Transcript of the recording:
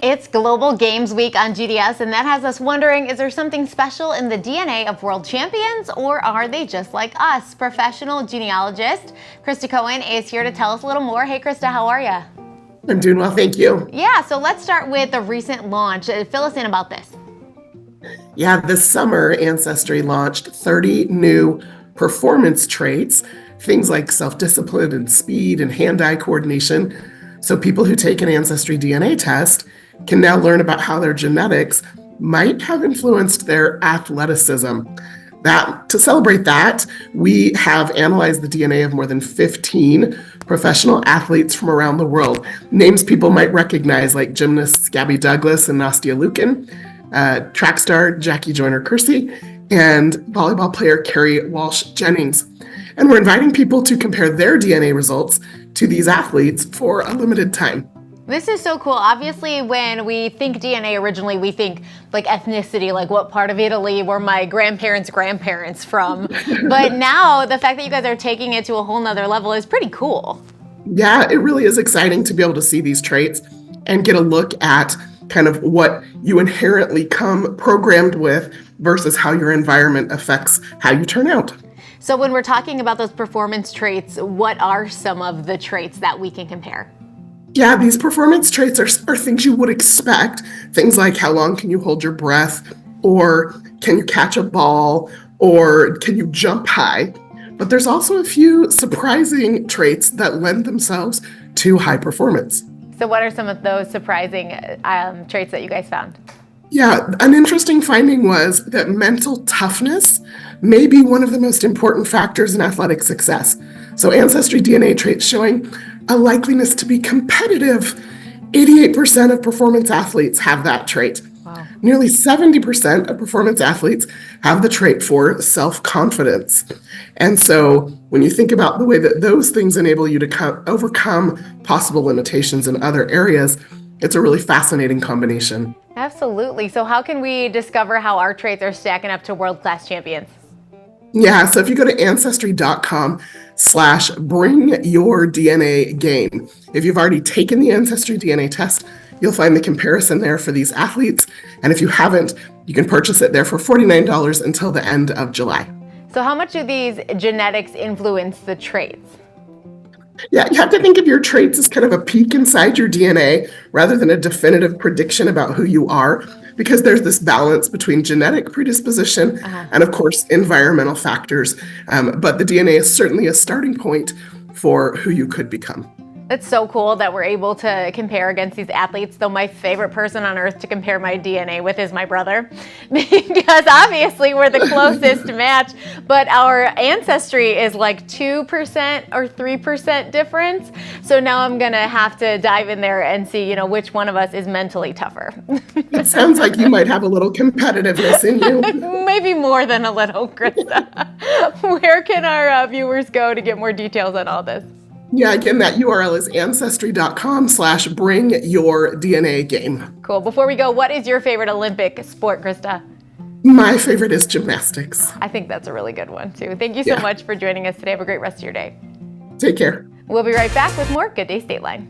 It's Global Games Week on GDS, and that has us wondering, is there something special in the DNA of world champions, or are they just like us? Professional genealogist Crista Cowan is here to tell us a little more. Hey, Crista, how are you? I'm doing well, thank you. Yeah, so let's start with the recent launch. Fill us in about this. Yeah, this summer, Ancestry launched 30 new performance traits, things like self-discipline and speed and hand-eye coordination. So people who take an Ancestry DNA test can now learn about how their genetics might have influenced their athleticism. To celebrate that, we have analyzed the DNA of more than 15 professional athletes from around the world. Names people might recognize, like gymnasts Gabby Douglas and Nastia Lukin, track star Jackie Joyner-Kersee, and volleyball player Carrie Walsh-Jennings. And we're inviting people to compare their DNA results to these athletes for a limited time. This is so cool. Obviously, when we think DNA originally, we think like ethnicity, like what part of Italy were my grandparents' from. But now the fact that you guys are taking it to a whole nother level is pretty cool. Yeah, it really is exciting to be able to see these traits and get a look at kind of what you inherently come programmed with versus how your environment affects how you turn out. So when we're talking about those performance traits, what are some of the traits that we can compare? Yeah, these performance traits are things you would expect. Things like how long can you hold your breath, or can you catch a ball, or can you jump high? But there's also a few surprising traits that lend themselves to high performance. So what are some of those surprising traits that you guys found? Yeah, an interesting finding was that mental toughness may be one of the most important factors in athletic success. So Ancestry DNA traits showing a likeliness to be competitive. 88% of performance athletes have that trait. Wow. Nearly 70% of performance athletes have the trait for self-confidence. And so when you think about the way that those things enable you to overcome possible limitations in other areas, it's a really fascinating combination. Absolutely. So how can we discover how our traits are stacking up to world-class champions? Yeah, so if you go to ancestry.com/bringyourdnagame, if you've already taken the Ancestry DNA test, you'll find the comparison there for these athletes. And if you haven't, you can purchase it there for $49 until the end of July. So how much do these genetics influence the traits? Yeah, you have to think of your traits as kind of a peek inside your DNA rather than a definitive prediction about who you are, because there's this balance between genetic predisposition and, of course, environmental factors. But the DNA is certainly a starting point for who you could become. It's so cool that we're able to compare against these athletes, though my favorite person on earth to compare my DNA with is my brother, because obviously we're the closest match, but our ancestry is like 2% or 3% difference. So now I'm gonna have to dive in there and see, which one of us is mentally tougher. It sounds like you might have a little competitiveness in you. Maybe more than a little, Crista. Where can our viewers go to get more details on all this? Yeah, again, that URL is ancestry.com/bringyourdnagame. Cool. Before we go, what is your favorite Olympic sport, Crista? My favorite is gymnastics. I think that's a really good one, too. Thank you so much for joining us today. Have a great rest of your day. Take care. We'll be right back with more Good Day Stateline.